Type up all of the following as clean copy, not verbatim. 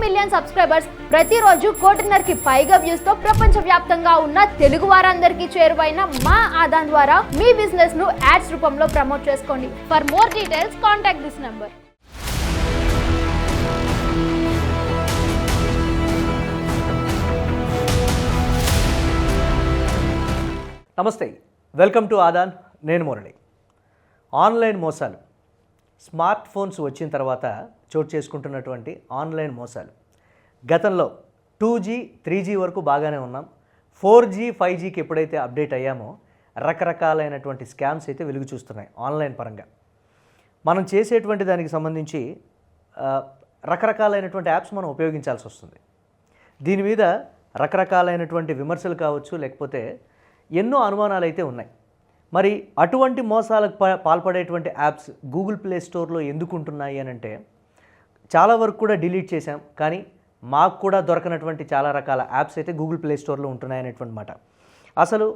Million subscribers, ప్రతిరోజు 1.5 పైగా views తో ప్రపంచవ్యాప్తంగా ఉన్న తెలుగు వారందరికీ చేరువైన మా ఆదాన్ ద్వారా మీ బిజినెస్ ను యాడ్స్ రూపంలో ప్రమోట్ చేసుకోండి. For more details contact this number. నమస్తే, వెల్కమ్ టు ఆదాన్. నేను మురళి. ఆన్లైన్ మోసాలు, స్మార్ట్ ఫోన్స్ వచ్చిన తర్వాత చోటు చేసుకుంటున్నటువంటి ఆన్లైన్ మోసాలు. గతంలో 2G 3G వరకు బాగానే ఉన్నాం. 4G 5Gకి ఎప్పుడైతే అప్డేట్ అయ్యామో రకరకాలైనటువంటి స్కామ్స్ అయితే వెలుగు చూస్తున్నాయి ఆన్లైన్ పరంగా. మనం చేసేటువంటి దానికి సంబంధించి రకరకాలైనటువంటి యాప్స్ మనం ఉపయోగించాల్సి వస్తుంది. దీని మీద రకరకాలైనటువంటి విమర్శలు కావచ్చు, లేకపోతే ఎన్నో అనుమానాలు అయితే ఉన్నాయి. మరి అటువంటి మోసాలకు పాల్పడేటువంటి యాప్స్ గూగుల్ ప్లే స్టోర్లో ఎందుకు ఉంటున్నాయి అని అంటే, చాలా వరకు కూడా డిలీట్ చేశాం, కానీ మాకు కూడా దొరకనటువంటి చాలా రకాల యాప్స్ అయితే గూగుల్ ప్లే స్టోర్లో ఉంటున్నాయి అనేటువంటి మాట. అసలు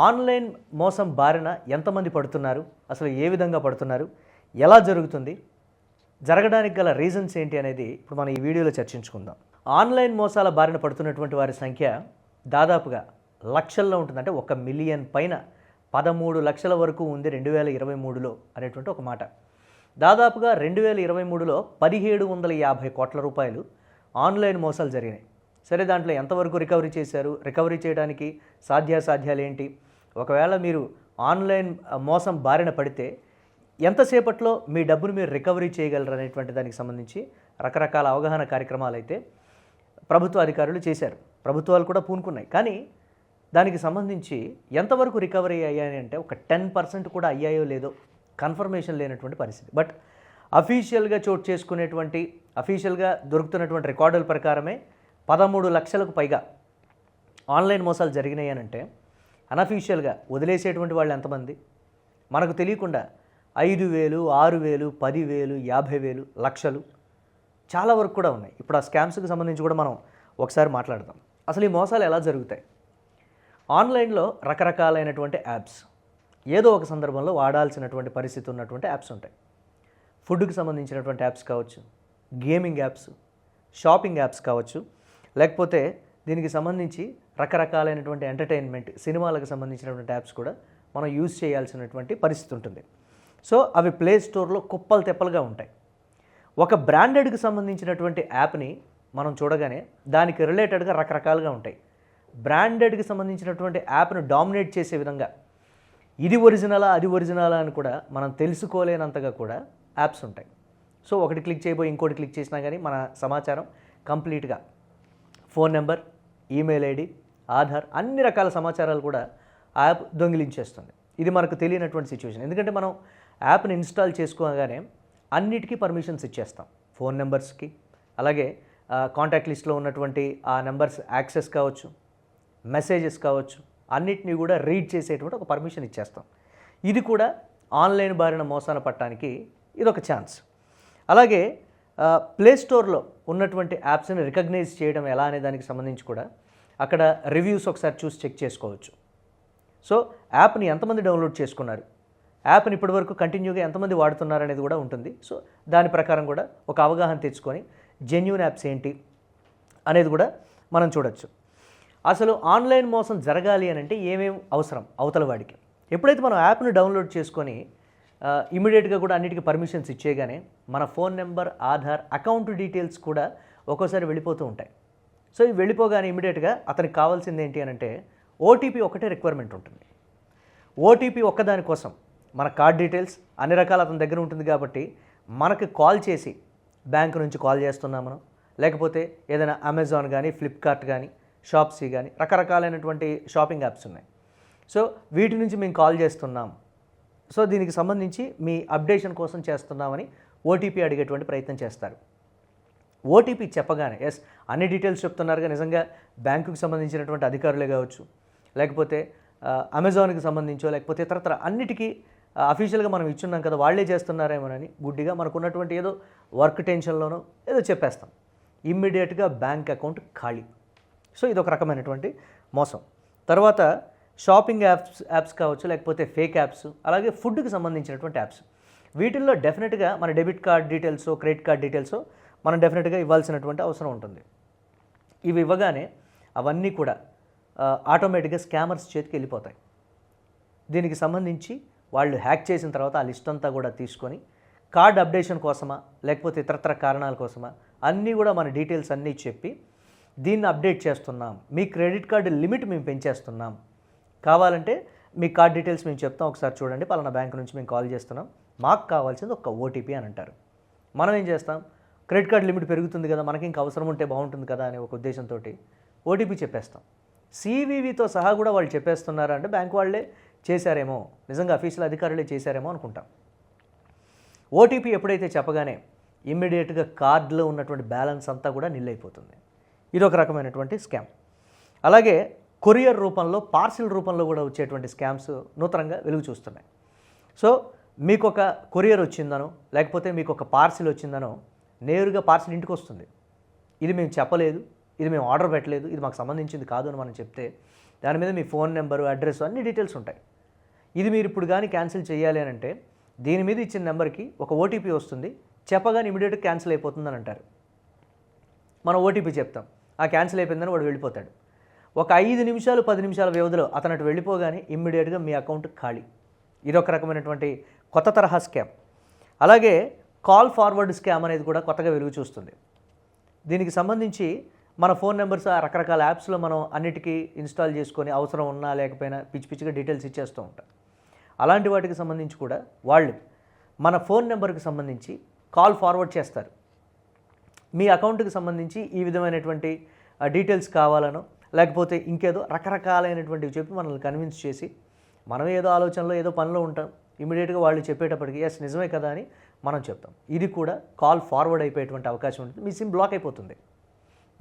ఆన్లైన్ మోసం బారిన ఎంతమంది పడుతున్నారు, అసలు ఏ విధంగా పడుతున్నారు, ఎలా జరుగుతుంది, జరగడానికి గల రీజన్స్ ఏంటి అనేది ఇప్పుడు మనం ఈ వీడియోలో చర్చించుకుందాం. ఆన్లైన్ మోసాల బారిన పడుతున్నటువంటి వారి సంఖ్య దాదాపుగా లక్షల్లో ఉంటుంది. అంటే 1 మిలియన్ పైన 13 లక్షల వరకు ఉంది 2023లో అనేటువంటి ఒక మాట. దాదాపుగా 2023లో 1750 కోట్ల రూపాయలు ఆన్లైన్ మోసాలు జరిగినాయి. సరే, దాంట్లో ఎంతవరకు రికవరీ చేశారు, రికవరీ చేయడానికి సాధ్యాసాధ్యాలు ఏంటి, ఒకవేళ మీరు ఆన్లైన్ మోసం బారిన పడితే ఎంతసేపట్లో మీ డబ్బును మీరు రికవరీ చేయగలరు అనేటువంటి దానికి సంబంధించి రకరకాల అవగాహన కార్యక్రమాలు అయితే ప్రభుత్వ అధికారులు చేశారు. ప్రభుత్వాలు కూడా పూనుకున్నాయి. కానీ దానికి సంబంధించి ఎంతవరకు రికవరీ అయ్యాయి అంటే ఒక 10% కూడా అయ్యాయో లేదో కన్ఫర్మేషన్ లేనటువంటి పరిస్థితి. బట్ అఫీషియల్గా చోటు చేసుకునేటువంటి, అఫీషియల్గా దొరుకుతున్నటువంటి రికార్డుల ప్రకారమే 13 లక్షలకు పైగా ఆన్లైన్ మోసాలు జరిగినాయి అని అంటే, అనఫీషియల్గా వదిలేసేటువంటి వాళ్ళు ఎంతమంది, మనకు తెలియకుండా 5,000, 6,000, 10,000, 50,000, లక్షలు చాలా వరకు కూడా ఉన్నాయి. ఇప్పుడు ఆ స్కామ్స్కి సంబంధించి కూడా మనం ఒకసారి మాట్లాడదాం. అసలు ఈ మోసాలు ఎలా జరుగుతాయి? ఆన్లైన్లో రకరకాలైనటువంటి యాప్స్, ఏదో ఒక సందర్భంలో వాడాల్సినటువంటి పరిస్థితి ఉన్నటువంటి యాప్స్ ఉంటాయి. ఫుడ్కి సంబంధించినటువంటి యాప్స్ కావచ్చు, గేమింగ్ యాప్స్, షాపింగ్ యాప్స్ కావచ్చు, లేకపోతే దీనికి సంబంధించి రకరకాలైనటువంటి ఎంటర్టైన్మెంట్, సినిమాలకు సంబంధించినటువంటి యాప్స్ కూడా మనం యూజ్ చేయాల్సినటువంటి పరిస్థితి ఉంటుంది. సో అవి ప్లే స్టోర్లో కుప్పలు తెప్పలుగా ఉంటాయి. ఒక బ్రాండెడ్కి సంబంధించినటువంటి యాప్ని మనం చూడగానే దానికి రిలేటెడ్గా రకరకాలుగా ఉంటాయి. బ్రాండెడ్కి సంబంధించినటువంటి యాప్ను డామినేట్ చేసే విధంగా ఇది ఒరిజినలా అది ఒరిజినలా అని కూడా మనం తెలుసుకోలేనంతగా కూడా యాప్స్ ఉంటాయి. సో ఒకటి క్లిక్ చేయబోయి ఇంకోటి క్లిక్ చేసినా కానీ మన సమాచారం కంప్లీట్గా phone number, email ID, Aadhaar, అన్ని రకాల సమాచారాలు కూడా ఆ యాప్ దొంగిలించేస్తుంది. ఇది మనకు తెలియనటువంటి సిచ్యువేషన్. ఎందుకంటే మనం యాప్ని ఇన్స్టాల్ చేసుకోగానే అన్నిటికీ పర్మిషన్స్ ఇచ్చేస్తాం. ఫోన్ నెంబర్స్కి, అలాగే కాంటాక్ట్ లిస్ట్లో ఉన్నటువంటి ఆ నెంబర్స్ యాక్సెస్ కావచ్చు, మెసేజెస్ కావచ్చు, అన్నిటినీ కూడా రీడ్ చేసేటువంటి ఒక పర్మిషన్ ఇచ్చేస్తాం. ఇది కూడా ఆన్లైన్ బారిన మోసాన పట్టడానికి ఇదొక ఛాన్స్. అలాగే ప్లే స్టోర్లో ఉన్నటువంటి యాప్స్ని రికగ్నైజ్ చేయడం ఎలా అనే దానికి సంబంధించి కూడా అక్కడ రివ్యూస్ ఒకసారి చూసి చెక్ చేసుకోవచ్చు. సో యాప్ని ఎంతమంది డౌన్లోడ్ చేసుకున్నారు, యాప్ని ఇప్పటివరకు కంటిన్యూగా ఎంతమంది వాడుతున్నారు అనేది కూడా ఉంటుంది. సో దాని ప్రకారం కూడా ఒక అవగాహన తెచ్చుకొని జెన్యూన్ యాప్స్ ఏంటి అనేది కూడా మనం చూడొచ్చు. అసలు ఆన్లైన్ మోసం జరగాలి అని అంటే ఏమేమి అవసరం అవతల వాడికి? ఎప్పుడైతే మనం యాప్ను డౌన్లోడ్ చేసుకొని ఇమీడియట్గా కూడా అన్నిటికీ పర్మిషన్స్ ఇచ్చేయగానే మన phone number, Aadhaar, account details కూడా ఒక్కోసారి వెళ్ళిపోతూ ఉంటాయి. సో ఇవి వెళ్ళిపోగానే ఇమీడియట్గా అతనికి కావాల్సింది ఏంటి అని అంటే ఓటీపీ ఒకటే రిక్వైర్మెంట్ ఉంటుంది. ఓటీపీ ఒక్కదాని కోసం మన కార్డ్ డీటెయిల్స్ అన్ని రకాల అతని దగ్గర ఉంటుంది. కాబట్టి మనకి కాల్ చేసి బ్యాంకు నుంచి కాల్ చేస్తున్నాం, లేకపోతే ఏదైనా అమెజాన్ కానీ, ఫ్లిప్కార్ట్ కానీ, షాప్సీ కానీ రకరకాలైనటువంటి షాపింగ్ యాప్స్ ఉన్నాయి. సో వీటి నుంచి మేము కాల్ చేస్తున్నాం, సో దీనికి సంబంధించి మీ అప్డేషన్ కోసం చేస్తున్నామని ఓటీపీ అడిగేటువంటి ప్రయత్నం చేస్తారు. ఓటీపీ చెప్పగానే ఎస్ అన్ని డీటెయిల్స్ చెప్తున్నారుగా, నిజంగా బ్యాంకుకి సంబంధించినటువంటి అధికారులే కావచ్చు, లేకపోతే అమెజాన్కి సంబంధించో, లేకపోతే ఇతరత్ర అన్నిటికీ అఫీషియల్గా మనం ఇచ్చున్నాం కదా, వాళ్ళే చేస్తున్నారేమోనని గుడ్డిగా మనకున్నటువంటి ఏదో వర్క్ టెన్షన్లోనో ఏదో చెప్పేస్తాం. ఇమ్మీడియట్గా బ్యాంక్ అకౌంట్ ఖాళీ. సో ఇది ఒక రకమైనటువంటి మోసం. తర్వాత షాపింగ్ యాప్స్ కావచ్చు, లేకపోతే ఫేక్ యాప్స్, అలాగే ఫుడ్కి సంబంధించినటువంటి యాప్స్. వీటిల్లో డెఫినెట్గా మన debit card details, credit card details మనం డెఫినెట్గా ఇవ్వాల్సినటువంటి అవసరం ఉంటుంది. ఇవి ఇవ్వగానే అవన్నీ కూడా ఆటోమేటిక్గా స్కామర్స్ చేతికి వెళ్ళిపోతాయి. దీనికి సంబంధించి వాళ్ళు హ్యాక్ చేసిన తర్వాత ఆ లిస్ట్ అంతా కూడా తీసుకొని కార్డ్ అప్డేషన్ కోసమా లేకపోతే ఇతరత్ర కారణాల కోసమా అన్నీ కూడా మన డీటెయిల్స్ అన్నీ చెప్పి దీన్ని అప్డేట్ చేస్తున్నాం, మీ క్రెడిట్ కార్డు లిమిట్ మేము పెంచేస్తున్నాం, కావాలంటే మీ కార్డ్ డీటెయిల్స్ మేము చెప్తాం, ఒకసారి చూడండి, పలానా బ్యాంక్ నుంచి మేము కాల్ చేస్తున్నాం, మాకు కావాల్సింది ఒక ఓటీపీ అని అంటారు. మనం ఏం చేస్తాం, క్రెడిట్ కార్డ్ లిమిట్ పెరుగుతుంది కదా, మనకి ఇంకా అవసరం ఉంటే బాగుంటుంది కదా అనే ఒక ఉద్దేశంతో ఓటీపీ చెప్పేస్తాం. సివివితో సహా కూడా వాళ్ళు చెప్పేస్తున్నారా అంటే బ్యాంక్ వాళ్ళే చేశారేమో, నిజంగా అఫీషియల్ అధికారులే చేశారేమో అనుకుంటాం. ఓటీపీ ఎప్పుడైతే చెప్పగానే ఇమ్మీడియట్గా కార్డులో ఉన్నటువంటి బ్యాలెన్స్ అంతా కూడా నిల్ అయిపోతుంది. ఇది ఒక రకమైనటువంటి స్కామ్. అలాగే కొరియర్ రూపంలో, పార్సిల్ రూపంలో కూడా వచ్చేటువంటి స్కామ్స్ నూతనంగా వెలుగు చూస్తున్నాయి. సో మీకు ఒక కొరియర్ వచ్చిందనో లేకపోతే మీకు ఒక పార్సిల్ వచ్చిందనో నేరుగా పార్సిల్ ఇంటికి వస్తుంది. ఇది మేము చెప్పలేదు, ఇది మేము ఆర్డర్ పెట్టలేదు, ఇది మాకు సంబంధించింది కాదు అని మనం చెప్తే దాని మీద మీ ఫోన్ నెంబరు, అడ్రస్ అన్ని డీటెయిల్స్ ఉంటాయి. ఇది మీరు ఇప్పుడు కానీ క్యాన్సిల్ చేయాలి అని అంటే దీని మీద ఇచ్చిన నెంబర్కి ఒక ఓటీపీ వస్తుంది, చెప్పగానే ఇమీడియట్గా క్యాన్సిల్ అయిపోతుందని అంటారు. మనం ఓటీపీ చెప్తాం, ఆ క్యాన్సిల్ అయిపోయిందని వాడు వెళ్ళిపోతాడు. ఒక 5 నిమిషాలు 10 నిమిషాల వ్యవధిలో అతను అటు వెళ్ళిపోగానే ఇమ్మీడియట్గా మీ అకౌంట్ ఖాళీ. ఇది ఒక రకమైనటువంటి కొత్త తరహా స్కామ్. అలాగే కాల్ ఫార్వర్డ్ స్కామ్ అనేది కూడా కొత్తగా వెలుగు చూస్తుంది. దీనికి సంబంధించి మన ఫోన్ నెంబర్స్ రకరకాల యాప్స్లో మనం అన్నిటికీ ఇన్స్టాల్ చేసుకొని అవసరం ఉన్నా లేకపోయినా పిచ్చి పిచ్చిగా డీటెయిల్స్ ఇచ్చేస్తూ ఉంటాం. అలాంటి వాటికి సంబంధించి కూడా వాళ్ళు మన ఫోన్ నెంబర్కి సంబంధించి కాల్ ఫార్వర్డ్ చేస్తారు. మీ అకౌంట్కి సంబంధించి ఈ విధమైనటువంటి డీటెయిల్స్ కావాలనో లేకపోతే ఇంకేదో రకరకాలైనటువంటివి చెప్పి మనల్ని కన్విన్స్ చేసి మనం ఏదో ఆలోచనలో ఏదో పనిలో ఉంటాం, ఇమీడియట్గా వాళ్ళు చెప్పేటప్పటికి ఎస్ నిజమే కదా అని మనం చెప్తాం. ఇది కూడా కాల్ ఫార్వర్డ్ అయిపోయేటువంటి అవకాశం ఉంటుంది. మీ సిమ్ బ్లాక్ అయిపోతుంది.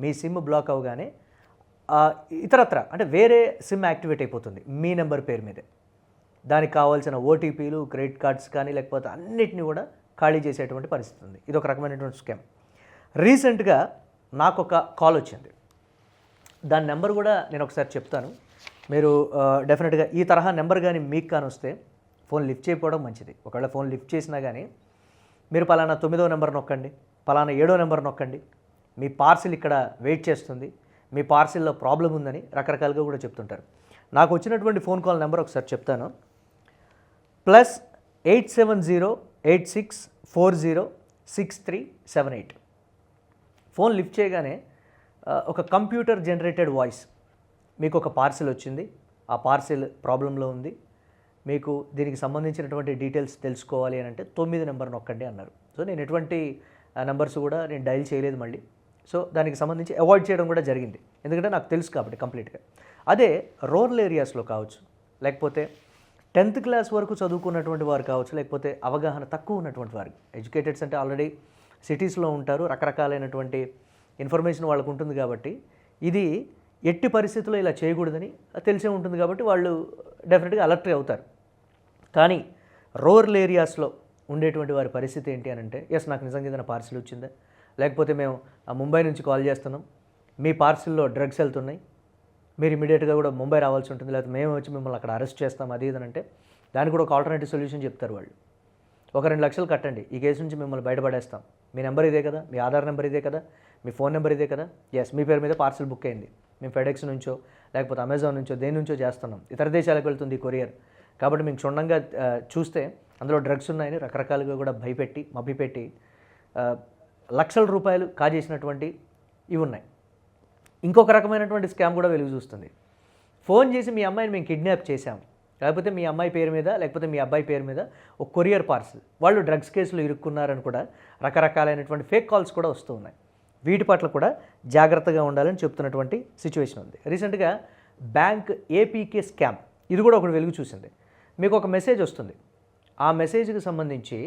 మీ సిమ్ బ్లాక్ అవగానే ఇతరత్ర అంటే వేరే సిమ్ యాక్టివేట్ అయిపోతుంది మీ నెంబర్ పేరు మీదే. దానికి కావాల్సిన ఓటీపీలు, క్రెడిట్ కార్డ్స్ కానీ లేకపోతే అన్నిటిని కూడా ఖాళీ చేసేటువంటి పరిస్థితి ఉంది. ఇది ఒక రకమైనటువంటి స్కామ్. రీసెంట్గా నాకు ఒక కాల్ వచ్చింది. దాని నెంబర్ కూడా నేను ఒకసారి చెప్తాను. మీరు డెఫినెట్గా ఈ తరహా నెంబర్ కానీ మీకు కానీ వస్తే ఫోన్ లిఫ్ట్ చేయకపోవడం మంచిది. ఒకవేళ ఫోన్ లిఫ్ట్ చేసినా కానీ మీరు పలానా 9వ నెంబర్ నొక్కండి, పలానా 7వ నెంబర్ నొక్కండి, మీ పార్సిల్ ఇక్కడ వెయిట్ చేస్తుంది, మీ పార్సిల్లో ప్రాబ్లం ఉందని రకరకాలుగా కూడా చెప్తుంటారు. నాకు వచ్చినటువంటి ఫోన్ కాల్ నెంబర్ ఒకసారి చెప్తాను. +8708640637 ఫోన్ లిఫ్ట్ చేయగానే ఒక కంప్యూటర్ జనరేటెడ్ వాయిస్, మీకు ఒక పార్సిల్ వచ్చింది, ఆ పార్సిల్ ప్రాబ్లంలో ఉంది, మీకు దీనికి సంబంధించినటువంటి డీటెయిల్స్ తెలుసుకోవాలి అని అంటే 9 నెంబర్ నొక్కండి అన్నారు. సో నేను ఎటువంటి నెంబర్స్ కూడా నేను డైల్ చేయలేదు మళ్ళీ. సో దానికి సంబంధించి అవాయిడ్ చేయడం కూడా జరిగింది, ఎందుకంటే నాకు తెలుసు కాబట్టి కంప్లీట్గా. అదే రూరల్ ఏరియాస్లో కావచ్చు, లేకపోతే 10th క్లాస్ వరకు చదువుకున్నటువంటి వారు కావచ్చు, లేకపోతే అవగాహన తక్కువ ఉన్నటువంటి వారు, ఎడ్యుకేటెడ్స్ అంటే ఆల్రెడీ సిటీస్లో ఉంటారు, రకరకాలైనటువంటి ఇన్ఫర్మేషన్ వాళ్ళకు ఉంటుంది కాబట్టి ఇది ఎట్టి పరిస్థితుల్లో ఇలా చేయకూడదని తెలిసే ఉంటుంది కాబట్టి వాళ్ళు డెఫినెట్గా అలర్ట్ అవుతారు. కానీ రూరల్ ఏరియాస్లో ఉండేటువంటి వారి పరిస్థితి ఏంటి అని అంటే ఎస్ నాకు నిజంగా ఏదైనా పార్సిల్ వచ్చిందా, లేకపోతే మేము ముంబై నుంచి కాల్ చేస్తున్నాం, మీ పార్సిల్లో డ్రగ్స్ వెళ్తున్నాయి, మీరు ఇమీడియట్గా కూడా ముంబై రావాల్సి ఉంటుంది, లేకపోతే మేము వచ్చి మిమ్మల్ని అక్కడ అరెస్ట్ చేస్తాం, అది ఇదని అంటే దానికి కూడా ఒక ఆల్టర్నేటివ్ సొల్యూషన్ చెప్తారు వాళ్ళు. ఒక 2 లక్షలు కట్టండి, ఈ కేసు నుంచి మిమ్మల్ని బయటపడేస్తాం, మీ నెంబర్ ఇదే కదా, మీ ఆధార్ నెంబర్ ఇదే కదా, మీ ఫోన్ నెంబర్ ఇదే కదా, ఎస్ మీ పేరు మీద పార్సిల్ బుక్ అయింది, మేము ఫెడెక్స్ నుంచో లేకపోతే అమెజాన్ నుంచో దేని నుంచో చేస్తున్నాం, ఇతర దేశాలకు వెళ్తుంది కొరియర్, కాబట్టి మేము క్షుణ్ణంగా చూస్తే అందులో డ్రగ్స్ ఉన్నాయని రకరకాలుగా కూడా భయపెట్టి మభ్యపెట్టి లక్షల రూపాయలు కాజేసినటువంటి ఇవి ఉన్నాయి. ఇంకొక రకమైనటువంటి స్కామ్ కూడా వెలుగు చూస్తుంది. ఫోన్ చేసి మీ అమ్మాయిని మేము కిడ్నాప్ చేశాం, లేకపోతే మీ అమ్మాయి పేరు మీద లేకపోతే మీ అబ్బాయి పేరు మీద ఒక కొరియర్ పార్సిల్, వాళ్ళు డ్రగ్స్ కేసులో ఇరుక్కున్నారని కూడా రకరకాలైనటువంటి ఫేక్ కాల్స్ కూడా వస్తూ ఉన్నాయి. వీటి పట్ల కూడా జాగ్రత్తగా ఉండాలని చెప్తున్నటువంటి సిచ్యువేషన్ ఉంది. రీసెంట్గా బ్యాంక్ ఏపీకే స్కామ్, ఇది కూడా ఒకటి వెలుగు చూసింది. మీకు ఒక మెసేజ్ వస్తుంది, ఆ మెసేజ్కి సంబంధించి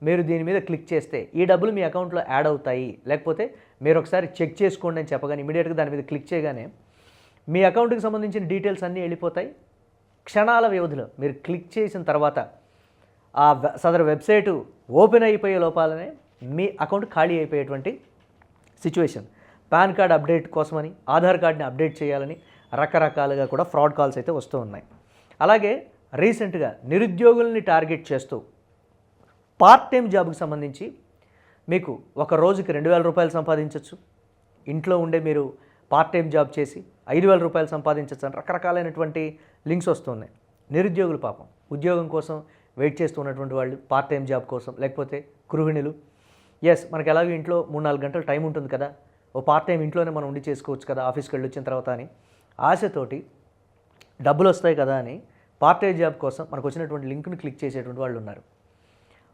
మీరు దీని మీద క్లిక్ చేస్తే ఈ డబ్బులు మీ అకౌంట్లో యాడ్ అవుతాయి, లేకపోతే మీరు ఒకసారి చెక్ చేసుకోండి అని చెప్పగానే ఇమీడియట్గా దాని మీద క్లిక్ చేయగానే మీ అకౌంట్కి సంబంధించిన డీటెయిల్స్ అన్నీ వెళ్ళిపోతాయి. క్షణాల వ్యవధిలో మీరు క్లిక్ చేసిన తర్వాత ఆ సదరు వెబ్సైటు ఓపెన్ అయిపోయే లోపాలనే మీ అకౌంట్ ఖాళీ అయిపోయేటువంటి సిచ్యువేషన్. పాన్ కార్డ్ అప్డేట్ కోసమని, ఆధార్ కార్డ్ని అప్డేట్ చేయాలని రకరకాలుగా కూడా ఫ్రాడ్ కాల్స్ అయితే వస్తూ ఉన్నాయి. అలాగే రీసెంట్గా నిరుద్యోగుల్ని టార్గెట్ చేస్తూ పార్ట్ టైం జాబ్కి సంబంధించి మీకు ఒక రోజుకి 2,000 రూపాయలు సంపాదించవచ్చు, ఇంట్లో ఉండే మీరు పార్ట్ టైం జాబ్ చేసి 5,000 రూపాయలు సంపాదించవచ్చు అని రకరకాలైనటువంటి లింక్స్ వస్తున్నాయి. నిరుద్యోగులు పాపం ఉద్యోగం కోసం వెయిట్ చేస్తూ ఉన్నటువంటి వాళ్ళు, పార్ట్ టైం జాబ్ కోసం, లేకపోతే గృహిణులు, మనకి ఎలాగో ఇంట్లో 3-4 గంటలు టైం ఉంటుంది కదా, ఓ పార్ట్ టైం ఇంట్లోనే మనం ఉండి చేసుకోవచ్చు కదా ఆఫీస్కి వెళ్ళి వచ్చిన తర్వాత అని ఆశతోటి డబ్బులు వస్తాయి కదా అని పార్ట్ టైం జాబ్ కోసం మనకు వచ్చినటువంటి లింక్ను క్లిక్ చేసేటువంటి వాళ్ళు ఉన్నారు.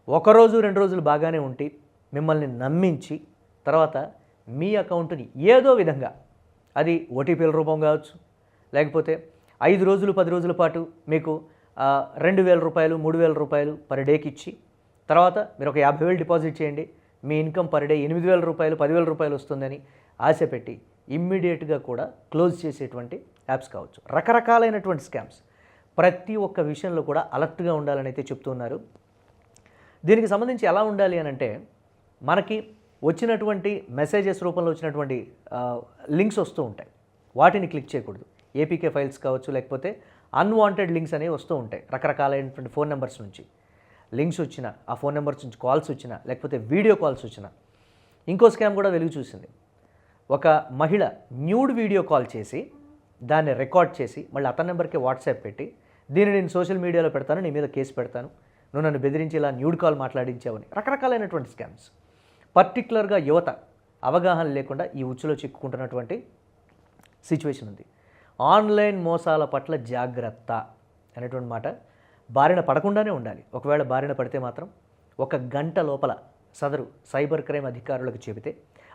ఒకరోజు 2 రోజులు బాగానే ఉండి మిమ్మల్ని నమ్మించి తర్వాత మీ అకౌంట్ని ఏదో విధంగా, అది ఓటీపీల రూపం కావచ్చు, లేకపోతే 5 రోజులు 10 రోజుల పాటు మీకు 2,000 రూపాయలు 3,000 రూపాయలు పర్ డేకి ఇచ్చి తర్వాత మీరు ఒక 50,000 డిపాజిట్ చేయండి, మీ ఇన్కమ్ పర్ డే 8,000 రూపాయలు 10,000 రూపాయలు వస్తుందని ఆశ పెట్టి ఇమ్మీడియట్గా కూడా క్లోజ్ చేసేటువంటి యాప్స్ కావచ్చు. రకరకాలైనటువంటి స్కామ్స్. ప్రతి ఒక్క విషయంలో కూడా అలర్ట్గా ఉండాలని అయితే చెప్తున్నారు. దీనికి సంబంధించి ఎలా ఉండాలి అని అంటే, మనకి వచ్చినటువంటి మెసేజెస్ రూపంలో వచ్చినటువంటి లింక్స్ వస్తూ ఉంటాయి, వాటిని క్లిక్ చేయకూడదు. ఏపీకే ఫైల్స్ కావచ్చు, లేకపోతే అన్వాంటెడ్ లింక్స్ అనేవి వస్తూ ఉంటాయి. రకరకాలైనటువంటి ఫోన్ నెంబర్స్ నుంచి లింక్స్ వచ్చినా, ఆ ఫోన్ నెంబర్స్ నుంచి కాల్స్ వచ్చినా, లేకపోతే వీడియో కాల్స్ వచ్చినా. ఇంకో స్కామ్ కూడా వెలుగు చూసింది. ఒక మహిళ న్యూడ్ వీడియో కాల్ చేసి దాన్ని రికార్డ్ చేసి మళ్ళీ అతని నెంబర్కి వాట్సాప్ పెట్టి, దీన్ని నేను సోషల్ మీడియాలో పెడతాను, నీ మీద కేసు పెడతాను, నువ్వు నన్ను బెదిరించి ఇలా న్యూడ్ కాల్ మాట్లాడించావని. రకరకాలైనటువంటి స్కామ్స్. పర్టికులర్గా యువత అవగాహన లేకుండా ఈ ఉచ్చులో చిక్కుకుంటున్నటువంటి సిచ్యువేషన్ ఉంది. ఆన్లైన్ మోసాల పట్ల జాగ్రత్త అనేటువంటి మాట బారిన పడకుండానే ఉండాలి. ఒకవేళ బారిన పడితే మాత్రం 1 గంట లోపల సదరు సైబర్ క్రైమ్ అధికారులకు చెబితే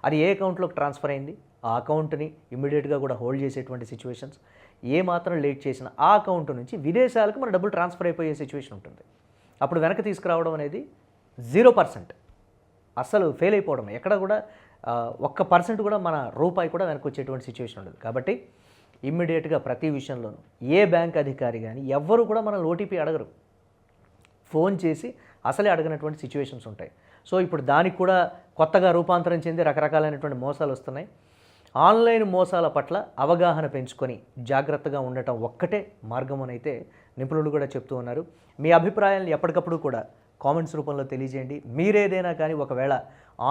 అది ఏ అకౌంట్లోకి ట్రాన్స్ఫర్ అయింది, ఆ అకౌంట్ని ఇమ్మీడియట్గా కూడా హోల్డ్ చేసేటువంటి సిచ్యువేషన్స్. ఏ మాత్రం లేట్ చేసిన ఆ అకౌంట్ నుంచి విదేశాలకు మన డబ్బులు ట్రాన్స్ఫర్ అయిపోయే సిచ్యువేషన్ ఉంటుంది. అప్పుడు వెనక్కి తీసుకురావడం అనేది 0%. అస్సలు ఫెయిల్ అయిపోవడం. ఎక్కడ కూడా 1% కూడా మన రూపాయి కూడా వెనక్కి వచ్చేటువంటి సిచ్యువేషన్ ఉండదు. కాబట్టి ఇమ్మీడియట్గా ప్రతి విషయంలోనూ ఏ బ్యాంక్ అధికారి కానీ ఎవ్వరు కూడా మనల్ని ఓటీపీ అడగరు. ఫోన్ చేసి అసలే అడగనటువంటి సిచ్యువేషన్స్ ఉంటాయి. సో ఇప్పుడు దానికి కూడా కొత్తగా రూపాంతరం చెంది రకరకాలైనటువంటి మోసాలు వస్తున్నాయి. ఆన్లైన్ మోసాల పట్ల అవగాహన పెంచుకొని జాగ్రత్తగా ఉండటం ఒక్కటే మార్గం అని అయితే నిపుణులు కూడా చెప్తూ ఉన్నారు. మీ అభిప్రాయాలను ఎప్పటికప్పుడు కూడా కామెంట్స్ రూపంలో తెలియజేయండి. మీరేదైనా కానీ ఒకవేళ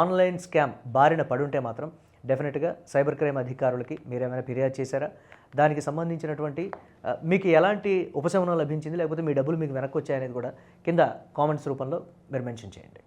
ఆన్లైన్ స్కామ్ బారిన పడుంటే మాత్రం డెఫినెట్గా సైబర్ క్రైమ్ అధికారులకి మీరేమైనా ఫిర్యాదు చేశారా, దానికి సంబంధించినటువంటి మీకు ఎలాంటి ఉపశమనం లభించింది, లేకపోతే మీ డబ్బులు మీకు వెనక్కి వచ్చాయనేది కూడా కింద కామెంట్స్ రూపంలో మీరు మెన్షన్ చేయండి.